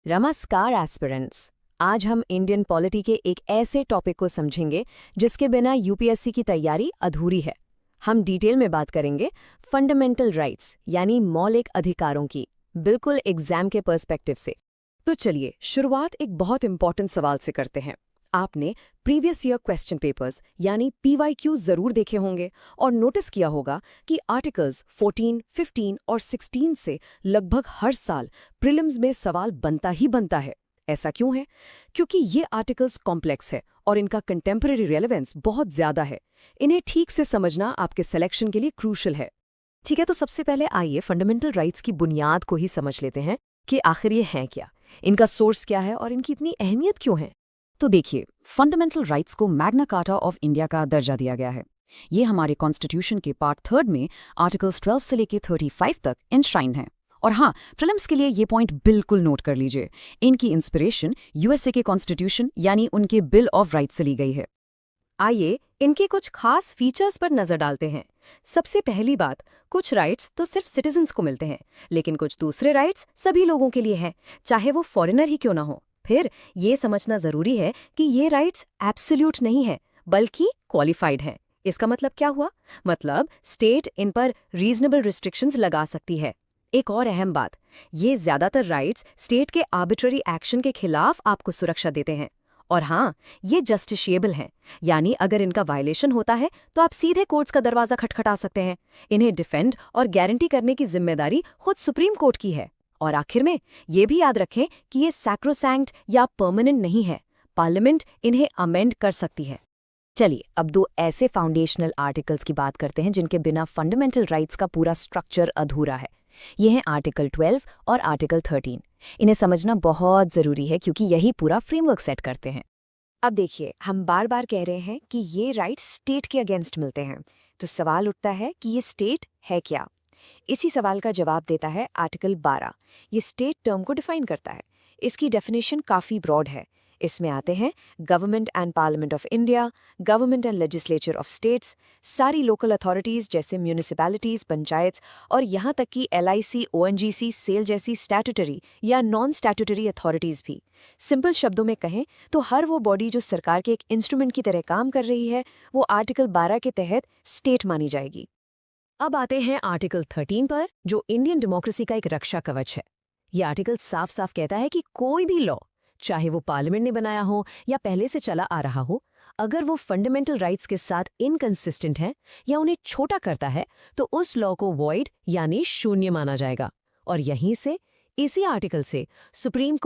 नमस्कार एस्पिरेंट्स। आज हम इंडियन पॉलिटी के एक ऐसे टॉपिक को समझेंगे जिसके बिना यूपीएससी की तैयारी अधूरी है। हम डिटेल में बात करेंगे फंडामेंटल राइट्स यानी मौलिक अधिकारों की, बिल्कुल एग्जाम के पर्सपेक्टिव से। तो चलिए शुरुआत एक बहुत इंपॉर्टेंट सवाल से करते हैं। आपने प्रीवियस ईयर क्वेश्चन पेपर्स यानी पीवाईक्यू जरूर देखे होंगे और नोटिस किया होगा कि आर्टिकल्स 14, 15 और 16 से लगभग हर साल प्रीलिम्स में सवाल बनता ही बनता है। ऐसा क्यों है? क्योंकि ये आर्टिकल्स कॉम्प्लेक्स है और इनका कंटेम्परेरी रेलेवेंस बहुत ज्यादा है। इन्हें ठीक से समझना आपके सिलेक्शन के लिए क्रूशल है। ठीक है, तो सबसे पहले आइए फंडामेंटल राइट्स की बुनियाद को ही समझ लेते हैं कि आखिर ये हैं क्या, इनका सोर्स क्या है और इनकी इतनी अहमियत क्यों है। तो देखिए, फंडामेंटल राइट्स को मैग्ना कार्टा ऑफ इंडिया का दर्जा दिया गया है। ये हमारे कॉन्स्टिट्यूशन के पार्ट 3 में आर्टिकल्स 12 से लेकर 35 तक इंश्राइन है। और हाँ, प्रीलिम्स के लिए ये पॉइंट बिल्कुल नोट कर लीजिए, इनकी इंस्पिरेशन यूएसए के कॉन्स्टिट्यूशन यानी उनके बिल ऑफ राइट्स से ली गई है। आइए इनके कुछ खास फीचर्स पर नजर डालते हैं। सबसे पहली बात, कुछ राइट्स तो सिर्फ सिटीजन्स को मिलते हैं, लेकिन कुछ दूसरे राइट्स सभी लोगों के लिए हैं, चाहे वो फॉरेनर ही क्यों ना हो। फिर ये समझना जरूरी है कि ये राइट्स एब्सोल्यूट नहीं है, बल्कि क्वालिफाइड हैं। इसका मतलब क्या हुआ? मतलब स्टेट इन पर रीजनेबल रिस्ट्रिक्शंस लगा सकती है। एक और अहम बात, ये ज्यादातर राइट्स स्टेट के आर्बिट्ररी एक्शन के खिलाफ आपको सुरक्षा देते हैं। और हाँ, ये जस्टिशिएबल हैं, यानी अगर इनका वायलेशन होता है तो आप सीधे कोर्ट्स का दरवाजा खटखटा सकते हैं। इन्हें डिफेंड और गारंटी करने की जिम्मेदारी खुद सुप्रीम कोर्ट की है। और आखिर में ये भी याद रखें कि ये सैक्रोसैंक्ट या परमानेंट नहीं है, पार्लियामेंट इन्हें अमेंड कर सकती है। चलिए अब दो ऐसे फाउंडेशनल आर्टिकल्स की बात करते हैं जिनके बिना फंडामेंटल राइट्स का पूरा स्ट्रक्चर अधूरा है। ये हैं आर्टिकल 12 और आर्टिकल 13। इन्हें समझना बहुत जरूरी है क्योंकि यही पूरा फ्रेमवर्क सेट करते हैं। अब देखिए, हम बार बार कह रहे हैं कि ये राइट्स स्टेट के अगेंस्ट मिलते हैं, तो सवाल उठता है कि ये स्टेट है क्या। इसी सवाल का जवाब देता है आर्टिकल 12। ये स्टेट टर्म को डिफाइन करता है। इसकी डेफिनेशन काफ़ी ब्रॉड है। इसमें आते हैं government and parliament of India, government and legislature of states, सारी लोकल अथॉरिटीज़ जैसे म्यूनिसिपैलिटीज़, पंचायत और यहाँ तक कि LIC, ONGC, सेल जैसी स्टैट्यूटरी या नॉन स्टैट्यूटरी अथॉरिटीज़ भी। सिंपल शब्दों में कहें तो हर वो बॉडी जो सरकार के एक इंस्ट्रूमेंट की तरह काम कर रही है, वो आर्टिकल 12 के तहत स्टेट मानी जाएगी। अब आते हैं आर्टिकल 13 पर, जो इंडियन डेमोक्रेसी का एक रक्षा कवच है। ये आर्टिकल साफ साफ कहता है कि कोई भी लॉ, चाहे वो पार्लियामेंट ने बनाया हो या पहले से चला आ रहा हो, अगर वो फंडामेंटल राइट्स के साथ इनकंसिस्टेंट है या उन्हें छोटा करता है तो उस लॉ को वॉइड यानी शून्य माना जाएगा। और यहीं से, इसी आर्टिकल से सुप्रीम कोर्ट